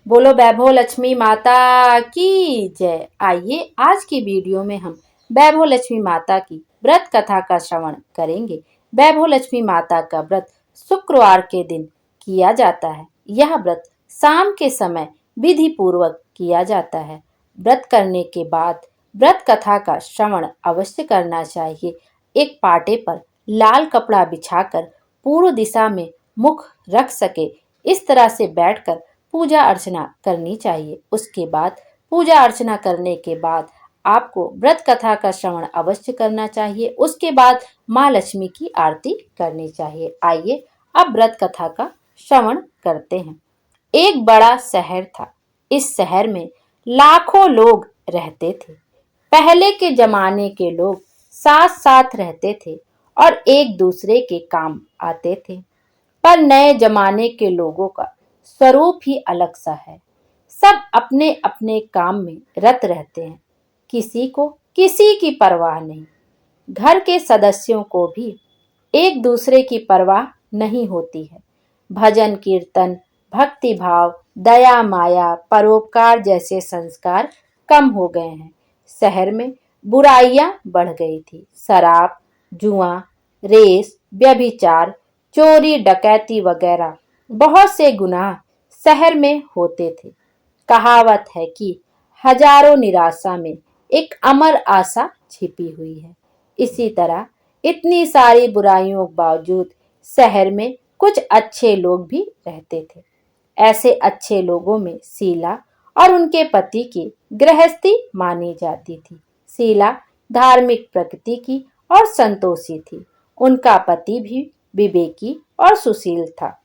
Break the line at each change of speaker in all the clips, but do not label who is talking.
बोलो वैभव लक्ष्मी माता की जय। आइए आज की वीडियो में हम वैभव लक्ष्मी माता की व्रत कथा का श्रवण करेंगे। वैभव लक्ष्मी माता का व्रत शुक्रवार के दिन किया जाता है। यह व्रत शाम के समय विधि पूर्वक किया जाता है। व्रत करने के बाद व्रत कथा का श्रवण अवश्य करना चाहिए। एक पाटे पर लाल कपड़ा बिछाकर पूर्व दिशा में मुख रख सके इस तरह से बैठकर पूजा अर्चना करनी चाहिए। उसके बाद पूजा अर्चना करने के बाद आपको व्रत कथा का श्रवण अवश्य करना चाहिए। उसके बाद माँ लक्ष्मी की आरती करनी चाहिए। आइए अब व्रत कथा का श्रवण करते हैं। एक बड़ा शहर था। इस शहर में लाखों लोग रहते थे। पहले के जमाने के लोग साथ साथ रहते थे और एक दूसरे के काम आते थे। पर नए जमाने के लोगों का स्वरूप ही अलग सा है। सब अपने अपने काम में रत रहते हैं। किसी को किसी की परवाह नहीं। घर के सदस्यों को भी एक दूसरे की परवाह नहीं होती है। भजन कीर्तन, भक्ति भाव, दया माया, परोपकार जैसे संस्कार कम हो गए हैं। शहर में बुराइयां बढ़ गई थी। शराब, जुआ, रेस, व्यभिचार, चोरी डकैती वगैरह बहुत से गुनाह शहर में होते थे। कहावत है कि हजारों निराशा में एक अमर आशा छिपी हुई है। इसी तरह इतनी सारी बुराइयों के बावजूद शहर में कुछ अच्छे लोग भी रहते थे। ऐसे अच्छे लोगों में शीला और उनके पति की गृहस्थी मानी जाती थी। शीला धार्मिक प्रकृति की और संतोषी थी। उनका पति भी विवेकी और सुशील था।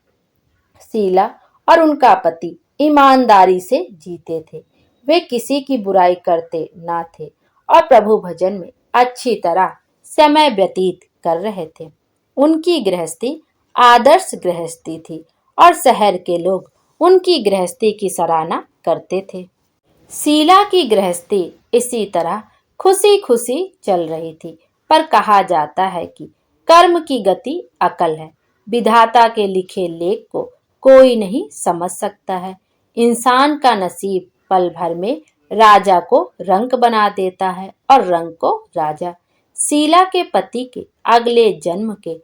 शीला और उनका पति ईमानदारी से जीते थे। वे किसी की बुराई करते ना थे और प्रभु भजन में अच्छी तरह समय व्यतीत कर रहे थे। उनकी गृहस्थी आदर्श गृहस्थी थी और शहर के लोग उनकी गृहस्थी की सराहना करते थे। शीला की गृहस्थी इसी तरह खुशी खुशी चल रही थी। पर कहा जाता है कि कर्म की गति अकल है। विधाता के लिखे लेख को कोई नहीं समझ सकता है। इंसान का नसीब पल भर में राजा को रंक बना देता है और रंक को राजा। शीला के पति के अगले जन्म के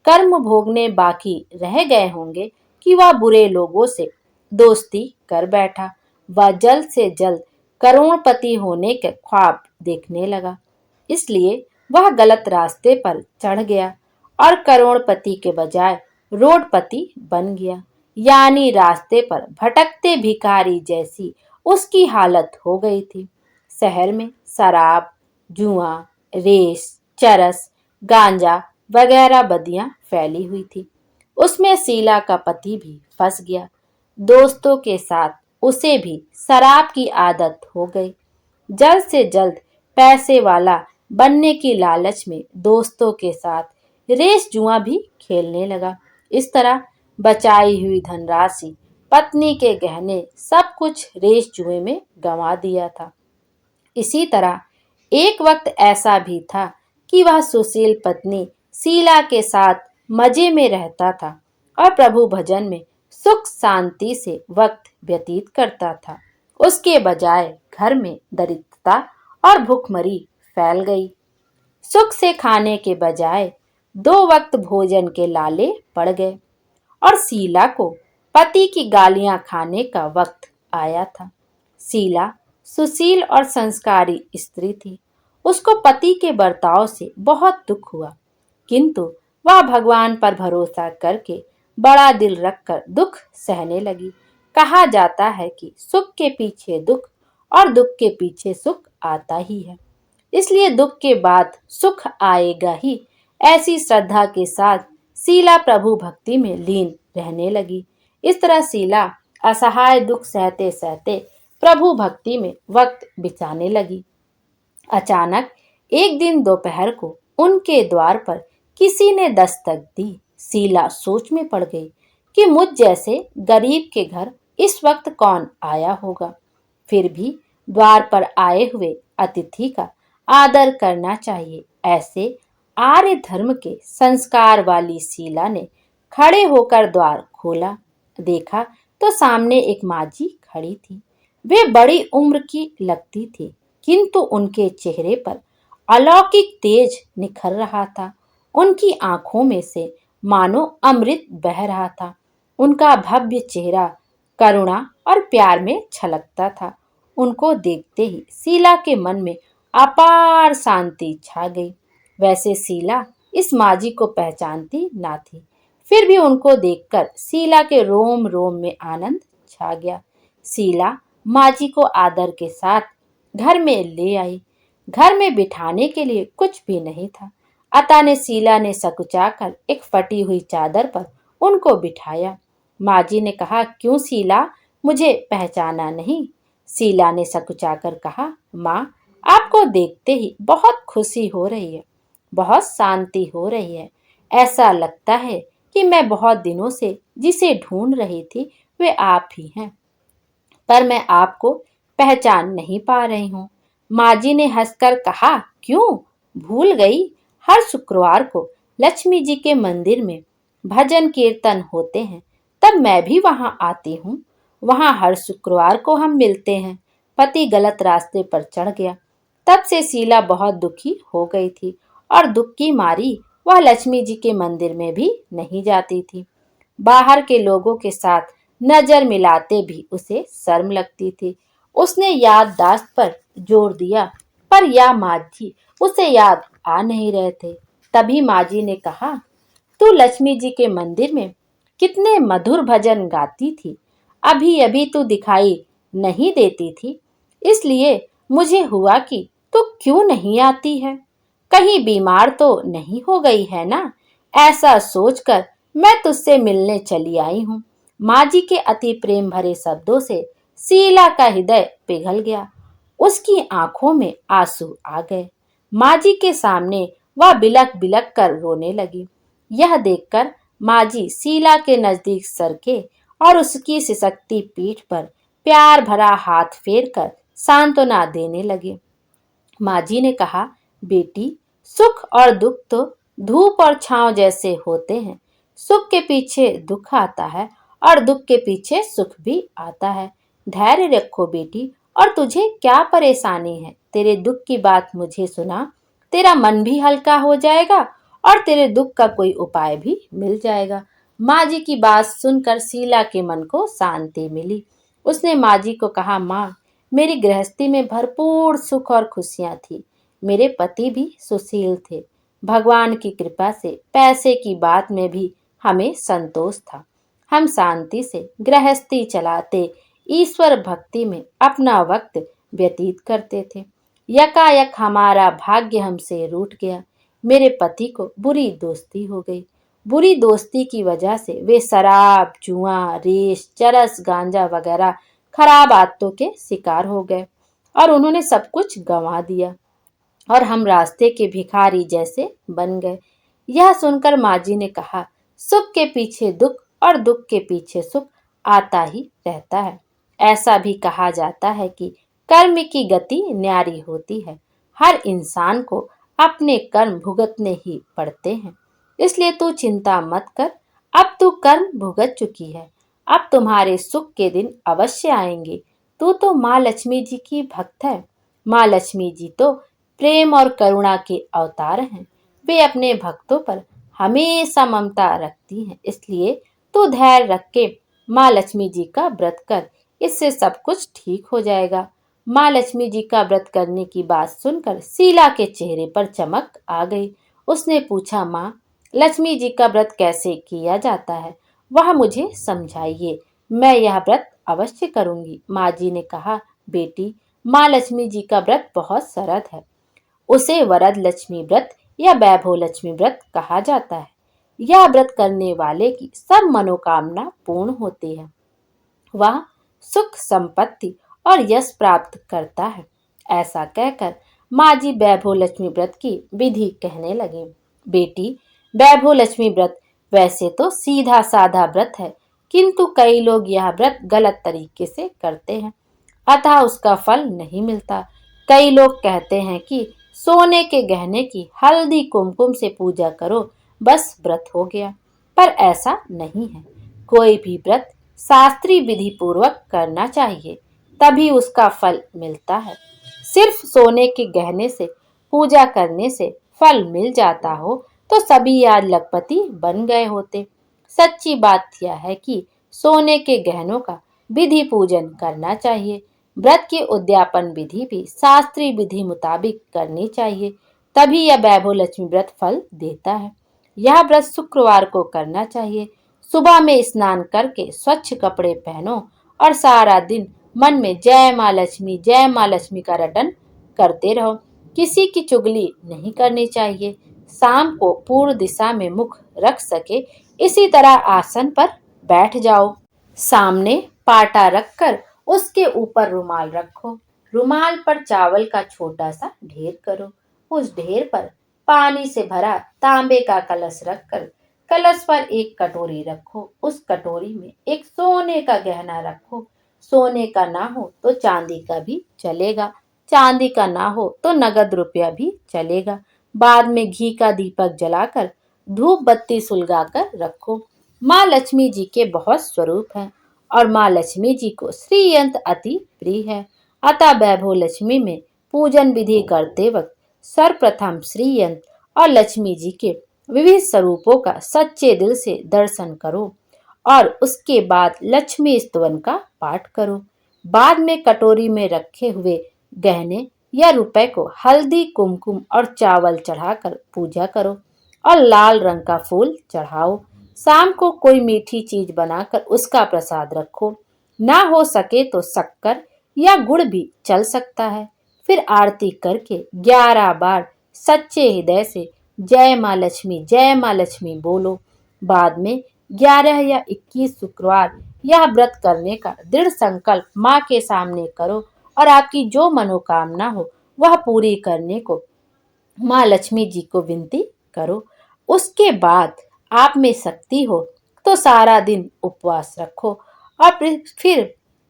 कर्म भोगने बाकी रह गए होंगे कि वह बुरे लोगों से दोस्ती कर बैठा। वह जल्द से जल्द करोड़पति होने के ख्वाब देखने लगा। इसलिए वह गलत रास्ते पर चढ़ गया और करोड़पति के बजाय रोडपति बन गया। यानी रास्ते पर भटकते भिखारी जैसी उसकी हालत हो गई थी। शहर में शराब, जुआ, रेस, चरस, गांजा वगैरह बदियां फैली हुई थी। उसमें शीला का पति भी फंस गया। दोस्तों के साथ उसे भी शराब की आदत हो गई। जल्द से जल्द पैसे वाला बनने की लालच में दोस्तों के साथ रेस जुआ भी खेलने लगा। इस तरह बचाई हुई धनराशि, पत्नी के गहने सब कुछ रेस जुए में गंवा दिया था। इसी तरह एक वक्त ऐसा भी था कि वह सुशील पत्नी शीला के साथ मजे में रहता था और प्रभु भजन में सुख शांति से वक्त व्यतीत करता था। उसके बजाय घर में दरिद्रता और भूखमरी फैल गई। सुख से खाने के बजाय दो वक्त भोजन के लाले पड़ गए और शीला को पति की गालियां खाने का वक्त आया था। शीला सुशील और संस्कारी स्त्री थी। उसको पति के बर्ताव से बहुत दुख हुआ, किंतु वह भगवान पर भरोसा करके बड़ा दिल रखकर दुख सहने लगी। कहा जाता है कि सुख के पीछे दुख और दुख के पीछे सुख आता ही है, इसलिए दुख के बाद सुख आएगा ही। ऐसी श्रद्धा के साथ शीला प्रभु भक्ति में लीन रहने लगी। इस तरह शीला असहाय दुख सहते सहते प्रभु भक्ति में वक्त बिताने लगी। अचानक एक दिन दोपहर को उनके द्वार पर किसी ने दस्तक दी। शीला सोच में पड़ गई कि मुझ जैसे गरीब के घर इस वक्त कौन आया होगा। फिर भी द्वार पर आए हुए अतिथि का आदर करना चाहिए। ऐसे आर्य धर्म के संस्कार वाली शीला ने खड़े होकर द्वार खोला। देखा तो सामने एक माँ जी खड़ी थी। वे बड़ी उम्र की लगती थी, किंतु उनके चेहरे पर अलौकिक तेज निखर रहा था। उनकी आंखों में से मानो अमृत बह रहा था। उनका भव्य चेहरा करुणा और प्यार में छलकता था। उनको देखते ही शीला के मन में अपार शांति छा गई। वैसे शीला इस माजी को पहचानती ना थी, फिर भी उनको देखकर शीला के रोम रोम में आनंद छा गया। शीला माजी को आदर के साथ घर में ले आई। घर में बिठाने के लिए कुछ भी नहीं था, अतः ने शीला ने सकुचाकर एक फटी हुई चादर पर उनको बिठाया। माजी ने कहा, क्यों शीला, मुझे पहचाना नहीं? शीला ने सकुचाकर कहा, माँ, आपको देखते ही बहुत खुशी हो रही है, बहुत शांति हो रही है। ऐसा लगता है कि मैं बहुत दिनों से जिसे ढूंढ रही थी वे आप ही हैं, पर मैं आपको पहचान नहीं पा रही हूँ। माजी ने हंसकर कहा, क्यों भूल गई? हर शुक्रवार को लक्ष्मी जी के मंदिर में भजन कीर्तन होते हैं, तब मैं भी वहां आती हूँ। वहां हर शुक्रवार को हम मिलते हैं। पति गलत रास्ते पर चढ़ गया। तब से शीला बहुत दुखी हो गई थी और दुख की मारी वह लक्ष्मी जी के मंदिर में भी नहीं जाती थी। बाहर के लोगों के साथ नजर मिलाते भी उसे शर्म लगती थी। उसने याददाश्त पर जोर दिया, पर या माजी उसे याद आ नहीं रहे थे। तभी माजी ने कहा, तू लक्ष्मी जी के मंदिर में कितने मधुर भजन गाती थी, अभी अभी तू दिखाई नहीं देती थी, इसलिए मुझे हुआ कि तू क्यों नहीं आती है। कहीं बीमार तो नहीं हो गई है ना? ऐसा सोचकर मैं तुझसे मिलने चली आई हूँ। माँ जी के अति प्रेम भरे शब्दों से शीला का हृदय पिघल गया। उसकी आंखों में आंसू आ गए। माँ जी के सामने वह बिलक बिलक कर रोने लगी। यह देखकर माँ जी शीला के नजदीक सरके और उसकी सिसकती पीठ पर प्यार भरा हाथ फेर कर सांत्वना देने लगे। माँ जी ने कहा, बेटी, सुख और दुख तो धूप और छांव जैसे होते हैं। सुख के पीछे दुख आता है और दुख के पीछे सुख भी आता है। धैर्य रखो बेटी, और तुझे क्या परेशानी है? तेरे दुख की बात मुझे सुना, तेरा मन भी हल्का हो जाएगा और तेरे दुख का कोई उपाय भी मिल जाएगा। माँ जी की बात सुनकर शीला के मन को शांति मिली। उसने माँ जी को कहा, माँ, मेरी गृहस्थी में भरपूर सुख और खुशियां थी। मेरे पति भी सुशील थे। भगवान की कृपा से पैसे की बात में भी हमें संतोष था। हम शांति से गृहस्थी चलाते ईश्वर भक्ति में अपना वक्त व्यतीत करते थे। यकायक हमारा भाग्य हमसे रूठ गया। मेरे पति को बुरी दोस्ती हो गई। बुरी दोस्ती की वजह से वे शराब, जुआ, रेस, चरस, गांजा वगैरह खराब आदतों के शिकार हो गए और उन्होंने सब कुछ गंवा दिया और हम रास्ते के भिखारी जैसे बन गए। यह सुनकर माजी ने कहा, सुख के पीछे दुख और दुख के पीछे सुख आता ही रहता है। ऐसा भी कहा जाता है कि कर्म की गति न्यारी होती है। हर इंसान को अपने कर्म भुगतने ही पड़ते हैं। इसलिए तू चिंता मत कर, अब तू कर्म भुगत चुकी है। अब तुम्हारे सुख के दिन अवश्य आएंगे। तू तो माँ लक्ष्मी जी की भक्त है। माँ लक्ष्मी जी तो प्रेम और करुणा के अवतार हैं। वे अपने भक्तों पर हमेशा ममता रखती हैं। इसलिए तू धैर्य रख के माँ लक्ष्मी जी का व्रत कर, इससे सब कुछ ठीक हो जाएगा। माँ लक्ष्मी जी का व्रत करने की बात सुनकर शीला के चेहरे पर चमक आ गई। उसने पूछा, माँ, लक्ष्मी जी का व्रत कैसे किया जाता है? वह मुझे समझाइए, मैं यह व्रत अवश्य करूंगी। माँ जी ने कहा, बेटी, माँ लक्ष्मी जी का व्रत बहुत सरल है। उसे वरद लक्ष्मी व्रत या वैभव लक्ष्मी व्रत कहा जाता है। यह व्रत करने वाले की सब मनोकामना पूर्ण होती है। वह सुख, संपत्ति और यश प्राप्त करता है। ऐसा कहकर माँ जी वैभव लक्ष्मी व्रत की विधि कहने लगी। बेटी, वैभव लक्ष्मी व्रत वैसे तो सीधा साधा व्रत है, किंतु कई लोग यह व्रत गलत तरीके से करते हैं, अतः उसका फल नहीं मिलता। कई लोग कहते हैं कि सोने के गहने की हल्दी कुमकुम से पूजा करो, बस व्रत हो गया, पर ऐसा नहीं है। कोई भी व्रत शास्त्रीय विधि पूर्वक करना चाहिए, तभी उसका फल मिलता है। सिर्फ सोने के गहने से पूजा करने से फल मिल जाता हो तो सभी आज लखपति बन गए होते। सच्ची बात यह है कि सोने के गहनों का विधि पूजन करना चाहिए। व्रत की उद्यापन विधि भी शास्त्रीय विधि मुताबिक करनी चाहिए, तभी यह वैभव लक्ष्मी व्रत फल देता है। यह व्रत शुक्रवार को करना चाहिए। सुबह में स्नान करके स्वच्छ कपड़े पहनो और सारा दिन मन में जय माँ लक्ष्मी का रटन करते रहो। किसी की चुगली नहीं करनी चाहिए। शाम को पूर्व दिशा में मुख रख सके इसी तरह आसन पर बैठ जाओ। सामने पाटा रखकर उसके ऊपर रुमाल रखो। रुमाल पर चावल का छोटा सा ढेर करो। उस ढेर पर पानी से भरा तांबे का कलश रखकर कलश पर एक कटोरी रखो। उस कटोरी में एक सोने का गहना रखो। सोने का ना हो तो चांदी का भी चलेगा, चांदी का ना हो तो नगद रुपया भी चलेगा। बाद में घी का दीपक जलाकर धूप बत्ती सुलगाकर रखो। माँ लक्ष्मी जी के बहुत स्वरूप हैं और माँ लक्ष्मी जी को श्रीयंत्र अति प्रिय है। अतः वैभव लक्ष्मी में पूजन विधि करते वक्त सर्वप्रथम श्रीयंत्र और लक्ष्मी जी के विविध स्वरूपों का सच्चे दिल से दर्शन करो और उसके बाद लक्ष्मी स्तवन का पाठ करो। बाद में कटोरी में रखे हुए गहने या रुपए को हल्दी कुमकुम और चावल चढ़ाकर पूजा करो और लाल रंग का फूल चढ़ाओ। शाम को कोई मीठी चीज बनाकर उसका प्रसाद रखो। ना हो सके तो शक्कर या गुड़ भी चल सकता है। फिर आरती करके 11 बार सच्चे हृदय से जय माँ लक्ष्मी बोलो। बाद में 11 या 21 शुक्रवार यह व्रत करने का दृढ़ संकल्प माँ के सामने करो और आपकी जो मनोकामना हो वह पूरी करने को माँ लक्ष्मी जी को विनती करो। उसके बाद आप में शक्ति हो तो सारा दिन उपवास रखो और फिर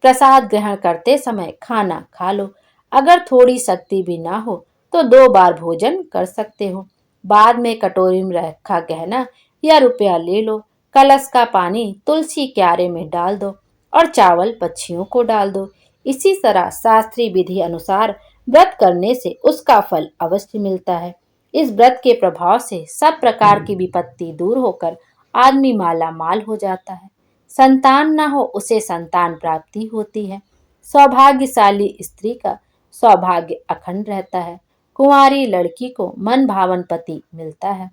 प्रसाद ग्रहण करते समय खाना खा लो। अगर थोड़ी शक्ति भी ना हो तो 2 बार भोजन कर सकते हो। बाद में कटोरी में रखा गहना या रुपया ले लो। कलश का पानी तुलसी क्यारे में डाल दो और चावल पक्षियों को डाल दो। इसी तरह शास्त्रीय विधि अनुसार व्रत करने से उसका फल अवश्य मिलता है। इस व्रत के प्रभाव से सब प्रकार की विपत्ति दूर होकर आदमी माला माल हो जाता है। संतान न हो उसे संतान प्राप्ति होती है। सौभाग्यशाली स्त्री का सौभाग्य अखंड रहता है। कुंवारी लड़की को मन भावन पति मिलता है।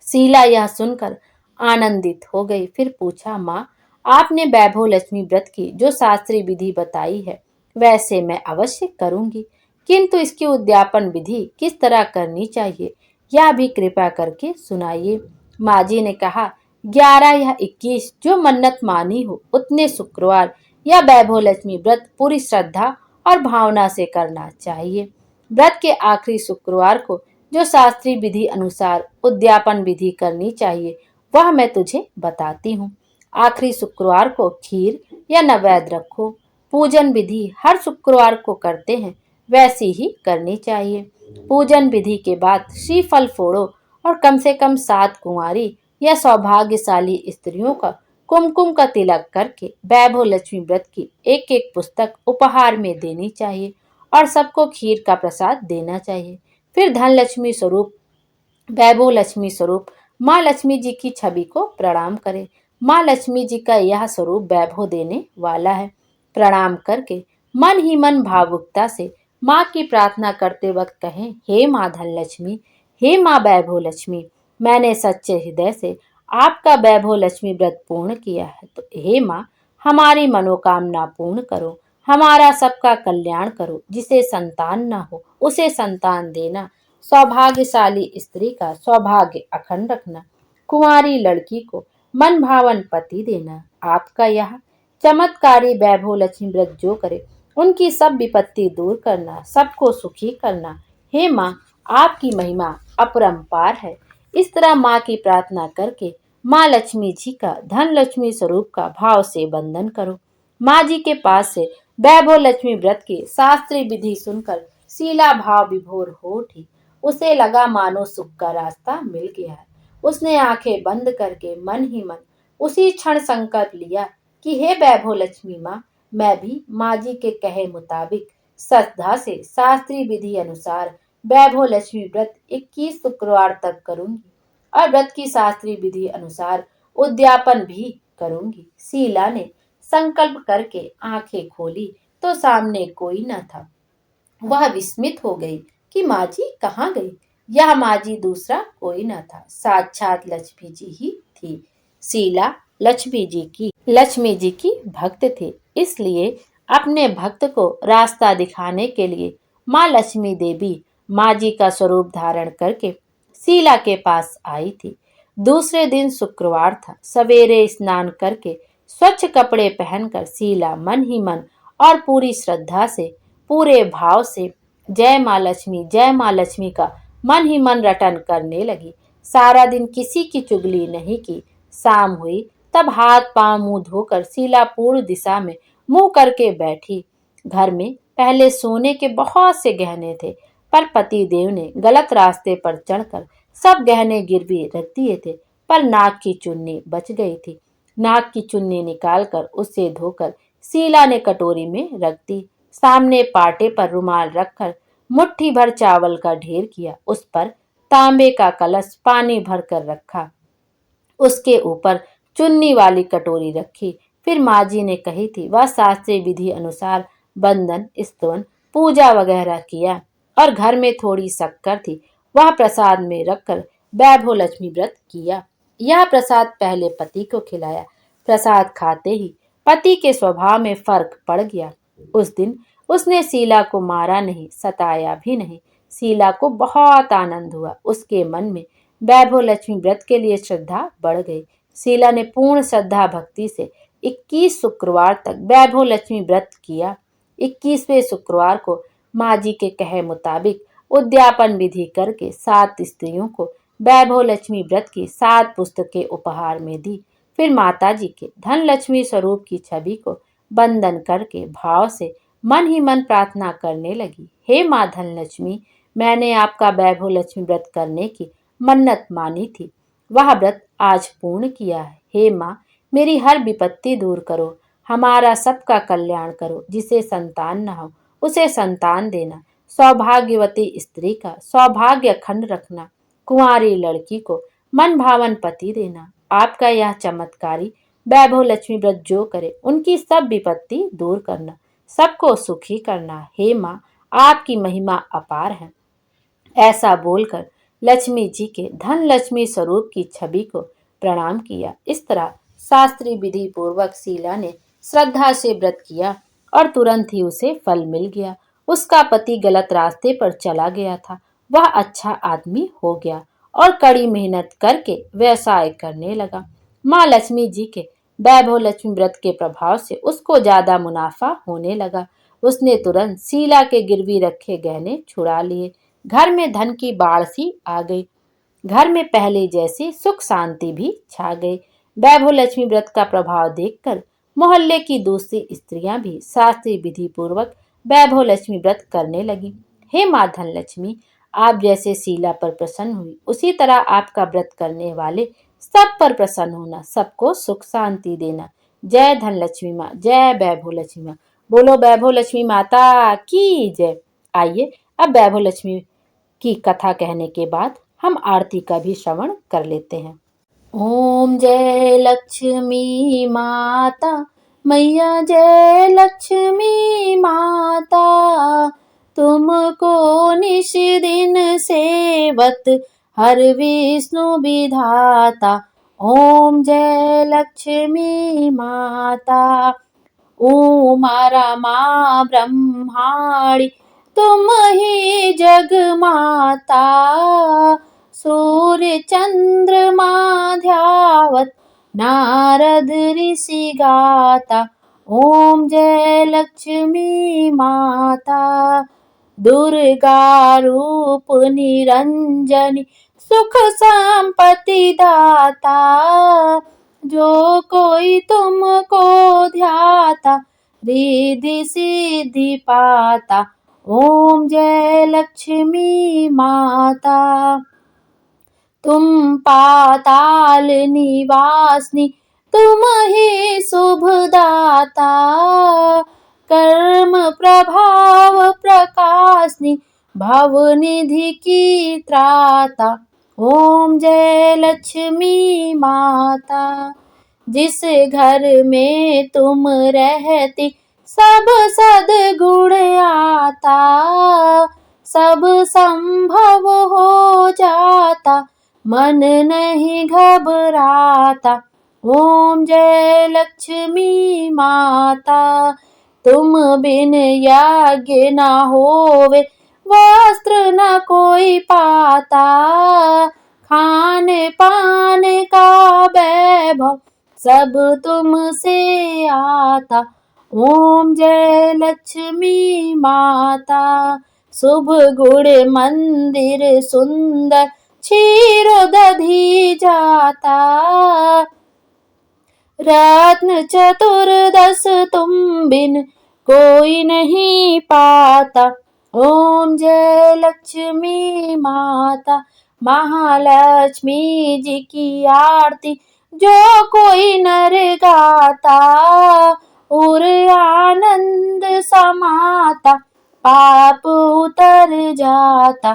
शीला यह सुनकर आनंदित हो गई। फिर पूछा, माँ आपने वैभव लक्ष्मी व्रत की जो शास्त्रीय विधि बताई है वैसे मैं अवश्य करूंगी, किंतु इसकी उद्यापन विधि किस तरह करनी चाहिए यह भी कृपा करके सुनाइए। माँ जी ने कहा, 11 या 21 जो मन्नत मानी हो उतने शुक्रवार या वैभव लक्ष्मी व्रत पूरी श्रद्धा और भावना से करना चाहिए। व्रत के आखिरी शुक्रवार को जो शास्त्रीय विधि अनुसार उद्यापन विधि करनी चाहिए वह मैं तुझे बताती हूँ। आखिरी शुक्रवार को खीर या नैवेद्य रखो। पूजन विधि हर शुक्रवार को करते हैं वैसी ही करनी चाहिए। पूजन विधि के बाद श्रीफल फोड़ो और कम से कम 7 कुंवारी या सौभाग्यशाली स्त्रियों का कुमकुम का तिलक करके वैभव लक्ष्मी व्रत की एक एक पुस्तक उपहार में देनी चाहिए और सबको खीर का प्रसाद देना चाहिए। फिर धन लक्ष्मी स्वरूप वैभव लक्ष्मी स्वरूप माँ लक्ष्मी जी की छवि को प्रणाम करें। माँ लक्ष्मी जी का यह स्वरूप वैभव देने वाला है। प्रणाम करके मन ही मन भावुकता से माँ की प्रार्थना करते वक्त कहें, हे माँ धन लक्ष्मी, हे माँ वैभव लक्ष्मी, मैंने सच्चे हृदय से आपका वैभव लक्ष्मी व्रत पूर्ण किया है, तो हे माँ हमारी मनोकामना पूर्ण करो, हमारा सबका कल्याण करो। जिसे संतान न हो उसे संतान देना, सौभाग्यशाली स्त्री का सौभाग्य अखंड रखना, कुंवारी लड़की को मन भावन पति देना। आपका यह चमत्कारी वैभव लक्ष्मी व्रत जो करे उनकी सब विपत्ति दूर करना, सबको सुखी करना। हे माँ आपकी महिमा अपरंपार है। इस तरह माँ की प्रार्थना करके माँ लक्ष्मी जी का धन लक्ष्मी स्वरूप का भाव से वंदन करो। माँ जी के पास से वैभव लक्ष्मी व्रत की शास्त्रीय विधि सुनकर शीला भाव विभोर हो उठी। उसे लगा मानो सुख का रास्ता मिल गया है। उसने आंखें बंद करके मन ही मन उसी क्षण संकल्प लिया कि हे वैभव लक्ष्मी माँ, मैं भी माँ जी के कहे मुताबिक श्रद्धा से शास्त्रीय विधि अनुसार वैभव लक्ष्मी व्रत 21 शुक्रवार तक करूंगी और व्रत की शास्त्रीय विधि अनुसार उद्यापन भी करूंगी। शीला ने संकल्प करके आंखें खोली तो सामने कोई न था। वह विस्मित हो गई कि माँ जी कहाँ गई। यह माँ जी दूसरा कोई न था, साक्षात लक्ष्मी जी ही थी। शीला लक्ष्मी जी की भक्त थी, इसलिए अपने भक्त को रास्ता दिखाने के लिए माँ लक्ष्मी देवी माँ जी का स्वरूप धारण करके शीला के पास आई थी। दूसरे दिन शुक्रवार था। सवेरे स्नान करके स्वच्छ कपड़े पहनकर शीला मन ही मन और पूरी श्रद्धा से, पूरे भाव से जय माँ लक्ष्मी का मन ही मन रटन करने लगी। सारा दिन किसी की चुगली नहीं की। शाम हुई तब हाथ पांव मुंह धोकर शीला पूर्व दिशा में मुंह करके बैठी। घर में पहले सोने के बहुत से गहने थे, पर पति देव ने गलत रास्ते पर चढ़कर सब गहने गिरवी रख दिए थे। पर नाक की चुन्नी बच गई थी। नाक की चुन्नी निकालकर उसे धोकर शीला ने कटोरी में रख दी। सामने पाटे पर रुमाल रखकर मुट्ठी भर चावल का ढेर किया। उस पर तांबे का कलश पानी भर कर रखा। उसके ऊपर चुन्नी वाली कटोरी रखी। फिर माँ जी ने कही थी वह शास्त्रीय विधि अनुसार बंधन स्तवन पूजा वगैरह किया और घर में थोड़ी शक्कर थी, वह प्रसाद में रखकर वैभव लक्ष्मी व्रत किया। यह प्रसाद पहले पति को खिलाया। प्रसाद खाते ही पति के स्वभाव में फर्क पड़ गया। उस दिन उसने शीला को मारा नहीं, सताया भी नहीं। शीला को बहुत आनंद हुआ। उसके मन में वैभव लक्ष्मी व्रत के लिए श्रद्धा बढ़ गई। शीला ने पूर्ण श्रद्धा भक्ति से 21 शुक्रवार तक वैभव लक्ष्मी व्रत किया। 21वें शुक्रवार को माँ जी के कहे मुताबिक उद्यापन विधि करके 7 स्त्रियों को वैभव लक्ष्मी व्रत की 7 पुस्तकें उपहार में दी। फिर माता जी के धन लक्ष्मी स्वरूप की छवि को बंदन करके भाव से मन ही मन प्रार्थना करने लगी। हे माँ धन लक्ष्मी, मैंने आपका वैभव लक्ष्मी व्रत करने की मन्नत मानी थी, वह व्रत आज पूर्ण किया है। हे माँ, मेरी हर विपत्ति दूर करो, हमारा सबका कल्याण करो। जिसे संतान न हो उसे संतान देना, सौभाग्यवती स्त्री का सौभाग्य अखंड रखना, कुंवारी लड़की को मन भावन पति देना। आपका यह चमत्कारी वैभव लक्ष्मी व्रत जो करे उनकी सब विपत्ति दूर करना, सबको सुखी करना। हे माँ, आपकी महिमा अपार है। ऐसा बोलकर लक्ष्मी जी के धन लक्ष्मी स्वरूप की छवि को प्रणाम किया। इस तरह शास्त्रीय विधि पूर्वक शीला ने श्रद्धा से व्रत किया और तुरंत ही उसे फल मिल गया। उसका पति गलत रास्ते पर चला गया था, वह अच्छा आदमी हो गया और कड़ी मेहनत करके व्यवसाय करने लगा। माँ लक्ष्मी जी के वैभव लक्ष्मी व्रत के प्रभाव से उसको ज्यादा मुनाफा होने लगा। उसने तुरंत शीला के गिरवी रखे गहने छुड़ा लिए। घर में धन की बाढ़ सी आ गई। घर में पहले जैसी सुख शांति भी छा गई। वैभव लक्ष्मी व्रत का प्रभाव देखकर मोहल्ले की दूसरी स्त्रियां भी शास्त्रीय विधि पूर्वक वैभव लक्ष्मी व्रत करने लगी। हे माँ धन लक्ष्मी, आप जैसे शीला पर प्रसन्न हुई, उसी तरह आपका व्रत करने वाले सब पर प्रसन्न होना, सबको सुख शांति देना। जय धन लक्ष्मी माँ, जय वैभव लक्ष्मी माँ। बोलो वैभव लक्ष्मी माता की जय। आइए अब वैभव लक्ष्मी की कथा कहने के बाद हम आरती का भी श्रवण कर लेते हैं। ओम जय लक्ष्मी माता, मैया जय लक्ष्मी माता, तुमको निश दिन सेवत हर विष्णु विधाता। ओम जय लक्ष्मी माता, उमा रमा ब्रह्माणी तुम ही जग माता। सूर्य चंद्रमा ध्यावत नारद ऋषि गाता। ओम जय लक्ष्मी माता, दुर्गा रूप निरंजनी सुख संपत्ति दाता। जो कोई तुमको ध्याता रिद्धि सिद्धि पाता। ओम जय लक्ष्मी माता, तुम पाताल निवासनी तुम ही शुभदाता, कर्म प्रभाव प्रकाशनी, भवनिधि की त्राता। ओम जय लक्ष्मी माता। जिस घर में तुम रहती सब सद्गुण आता, सब संभव हो जाता, मन नहीं घबराता। ओम जय लक्ष्मी माता। तुम बिन यज्ञ न होवे, वस्त्र न कोई पाता, खाने पाने का वैभव सब तुमसे आता। ओम जय लक्ष्मी माता। शुभ गुण मंदिर सुंदर, क्षीर दधी जाता, रत्न चतुर्दश तुम बिन कोई नहीं पाता। ओम जय लक्ष्मी माता। महालक्ष्मी जी की आरती जो कोई नर गाता, और आनंद समाता, पाप उतर जाता।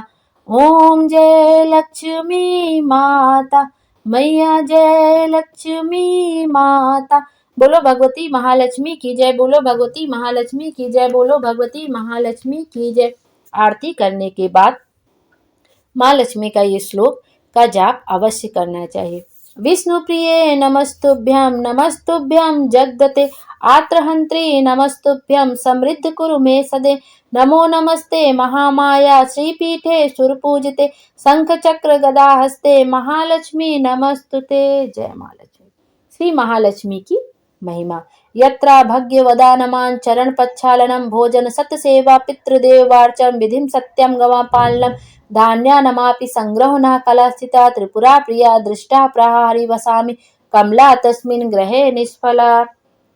ओम जय लक्ष्मी माता। मैया जय लक्ष्मी माता। बोलो भगवती महालक्ष्मी की जय, बोलो भगवती महालक्ष्मी की जय, बोलो भगवती महालक्ष्मी की जय। आरती करने के बाद माँ लक्ष्मी का ये श्लोक का जाप अवश्य करना चाहिए। विष्णु प्रिय नमस्तुभ्यम, नमस्तुभ्यम जगदते आत्रहंत्री, नमस्तुभ्यम समृद्ध कुरु मे सदे। नमो नमस्ते महामाया श्रीपीठे सुरपूजिते, शंख चक्र गदा हस्ते, महालक्ष्मी नमस्तुते। जय महालक्ष्मी। श्री महालक्ष्मी की महिमा। यत्रा भग्य वदानमान चरण प्रक्षालनम, भोजन सत्य सेवा, पितृदेवार्चन, विधिम सत्यम गवा पालनम, धान्यानमापि संग्रहणा कला स्थिता, त्रिपुरा प्रिया दृष्टा प्रहारी वसामि, कमला तस्मिन ग्रहे निष्फला।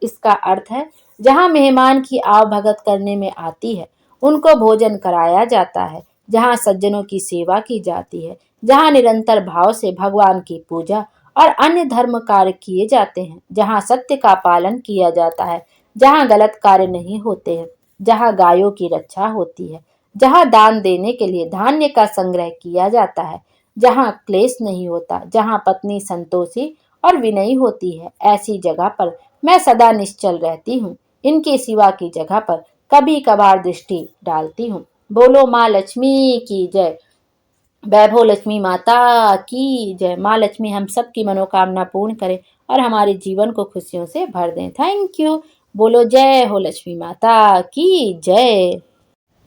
इसका अर्थ है, जहाँ मेहमान की आव भगत करने में आती है उनको भोजन कराया जाता है, जहाँ सज्जनों की सेवा की जाती है, जहाँ निरंतर भाव से भगवान की पूजा और अन्य धर्म कार्य किए जाते हैं, जहाँ सत्य का पालन किया जाता है, जहाँ गलत कार्य नहीं होते हैं, जहाँ गायों की रक्षा होती है, जहाँ दान देने के लिए धान्य का संग्रह किया जाता है, जहाँ क्लेश नहीं होता, जहाँ पत्नी संतोषी और विनयी होती है, ऐसी जगह पर मैं सदा निश्चल रहती हूँ। इनके सिवा की जगह पर कभी कभार दृष्टि डालती हूँ। बोलो माँ लक्ष्मी की जय, वैभव लक्ष्मी माता की जय। माँ लक्ष्मी हम सब की मनोकामना पूर्ण करे और हमारे जीवन को खुशियों से भर दें। Thank you. बोलो जय हो लक्ष्मी माता की जय।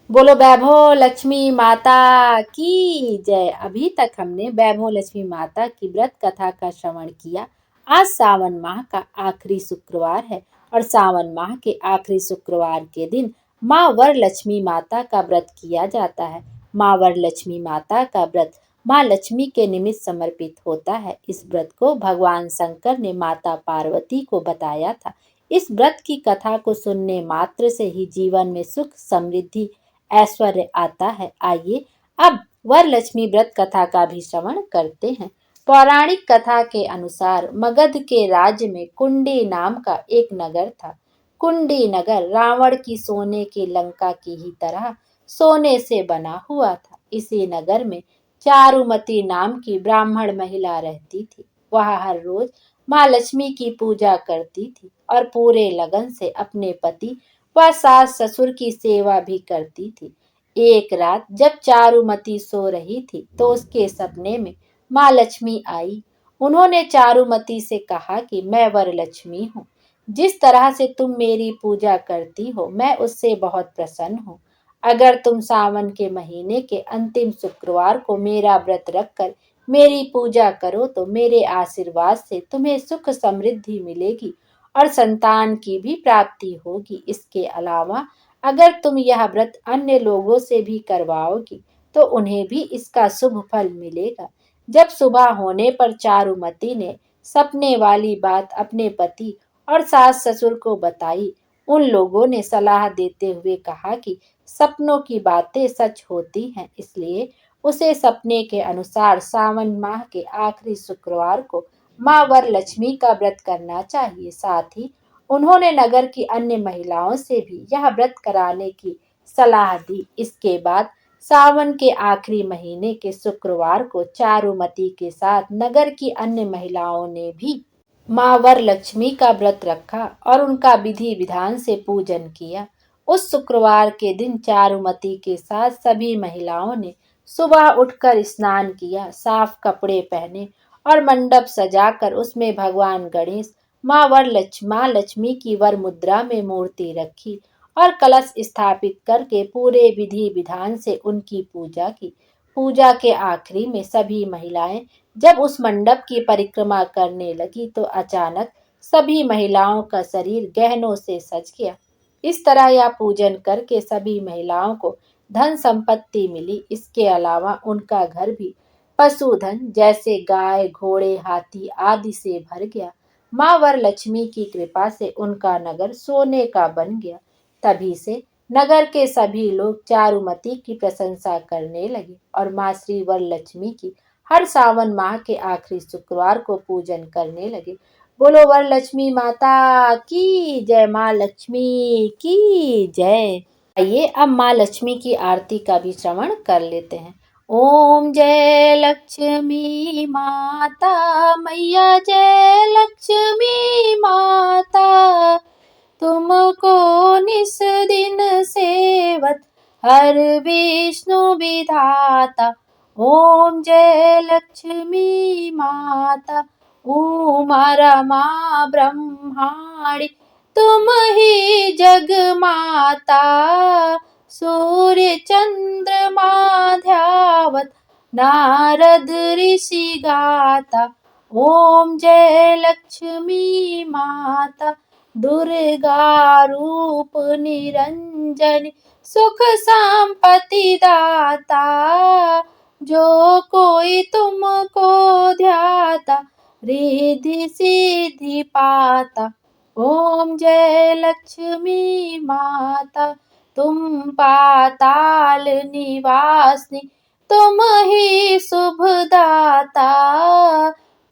बोलो वैभव लक्ष्मी माता की जय। अभी तक हमने वैभव लक्ष्मी माता की व्रत कथा का श्रवण किया। आज सावन माह का आखिरी शुक्रवार है और सावन माह के आखिरी शुक्रवार के दिन माँ वरलक्ष्मी माता का व्रत किया जाता है। माँ वरलक्ष्मी माता का व्रत माँ लक्ष्मी के निमित्त समर्पित होता है। इस व्रत को भगवान शंकर ने माता पार्वती को बताया था। इस व्रत की कथा को सुनने मात्र से ही जीवन में सुख समृद्धि ऐश्वर्य आता है। आइए अब वरलक्ष्मी व्रत कथा का भी श्रवण करते हैं। पौराणिक कथा के अनुसार मगध के राज्य में कुंडी नाम का एक नगर था। कुंडी नगर रावण की सोने की लंका की ही तरह सोने से बना हुआ था। इसी नगर में चारुमती नाम की ब्राह्मण महिला रहती थी। वह हर रोज माँ लक्ष्मी की पूजा करती थी और पूरे लगन से अपने पति वह सास ससुर की सेवा भी करती थी। एक रात जब चारुमती सो रही थी तो उसके सपने में माँ लक्ष्मी आई। उन्होंने चारुमती से कहा कि मैं वरलक्ष्मी हूँ। जिस तरह से तुम मेरी पूजा करती हो मैं उससे बहुत प्रसन्न हूँ। अगर तुम सावन के महीने के अंतिम शुक्रवार को मेरा व्रत रखकर मेरी पूजा करो तो मेरे आशीर्वाद से तुम्हें सुख समृद्धि मिलेगी और संतान की भी प्राप्ति होगी। इसके अलावा अगर तुम यह व्रत अन्य लोगों से भी करवाओगी तो उन्हें भी इसका शुभ फल मिलेगा। जब सुबह होने पर चारुमती ने सपने वाली बात अपने पति और सास ससुर को बताई। उन लोगों ने सलाह देते हुए कहा कि सपनों की बातें सच होती हैं, इसलिए उसे सपने के अनुसार सावन माह के आखिरी शुक्रवार को माँ वरलक्ष्मी का व्रत करना चाहिए। साथ ही उन्होंने नगर की अन्य महिलाओं से भी यह व्रत कराने की सलाह दी। इसके बाद सावन के आखिरी महीने के शुक्रवार को चारुमती के साथ नगर की अन्य महिलाओं ने भी माँ वरलक्ष्मी का व्रत रखा और उनका विधि विधान से पूजन किया। उस शुक्रवार के दिन चारुमती के साथ सभी महिलाओं ने सुबह उठकर स्नान किया, साफ कपड़े पहने और मंडप सजाकर उसमें भगवान गणेश, माँ लक्ष्मी की वर मुद्रा में मूर्ति रखी और कलश स्थापित करके पूरे विधि विधान से उनकी पूजा की। पूजा के आखिरी में सभी महिलाएं जब उस मंडप की परिक्रमा करने लगी तो अचानक सभी महिलाओं का शरीर गहनों से सज गया। इस तरह यह पूजन करके सभी महिलाओं को धन संपत्ति मिली। इसके अलावा उनका घर भी पशुधन जैसे गाय, घोड़े, हाथी आदि से भर गया। माँ वरलक्ष्मी की कृपा से उनका नगर सोने का बन गया। तभी से नगर के सभी लोग चारुमती की प्रशंसा करने लगे और माँ श्री वरलक्ष्मी की हर सावन माह के आखिरी शुक्रवार को पूजन करने लगे। बोलो वरलक्ष्मी माता की जय, माँ लक्ष्मी की जय। आइए अब माँ लक्ष्मी की आरती का भी श्रवण कर लेते हैं। ओम जय लक्ष्मी माता मैया, जय लक्ष्मी माता, तुमको निस दिन सेवत हर विष्णु विधाता। ओम जय लक्ष्मी माता, उमा रमा ब्रह्माणी, तुम ही जग माता। सूर्य चंद्रमा ध्यावत नारद ऋषि गाता। ओम जय लक्ष्मी माता, दुर्गा रूप निरंजनी, सुख संपत्ति दाता। जो कोई तुमको ध्याता रिद्धि सिद्धि पाता। ओम जय लक्ष्मी माता, तुम पाताल निवासिनी, तुम ही शुभदाता।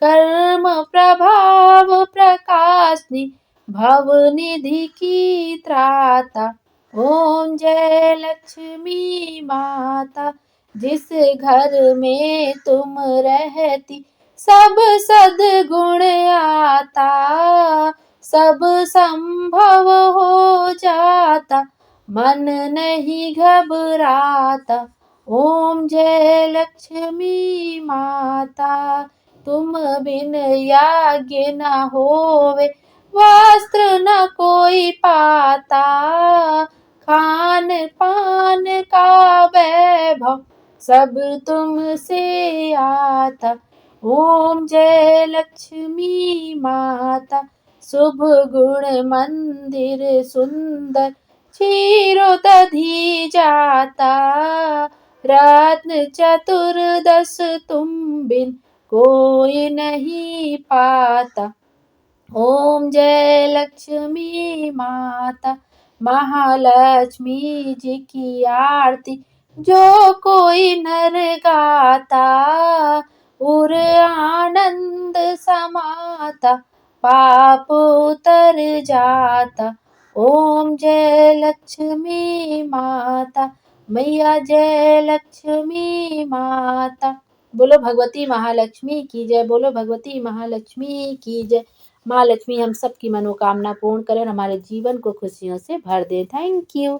कर्म प्रभाव प्रकाशनी, भवनिधि की त्राता। ओम जय लक्ष्मी माता, जिस घर में तुम रहती सब सद्गुण आता, सब संभव हो जाता, मन नहीं घबराता। ओम जय लक्ष्मी माता, तुम बिन याज्ञ न होवे, वस्त्र न कोई पाता। खान पान का वैभव सब तुमसे आता। ओम जय लक्ष्मी माता, शुभ गुण मंदिर सुंदर, क्षीरो दधी जाता। रत्न चतुर्दश तुम बिन कोई नहीं पाता। ओम जय लक्ष्मी माता, महालक्ष्मी जी की आरती जो कोई नर गाता, उर आनंद समाता, पाप उतर जाता। ओम जय लक्ष्मी माता मैया, जय लक्ष्मी माता। बोलो भगवती महालक्ष्मी की जय, बोलो भगवती महालक्ष्मी की जय। माँ लक्ष्मी हम सब की मनोकामना पूर्ण करें और हमारे जीवन को खुशियों से भर दे। Thank you.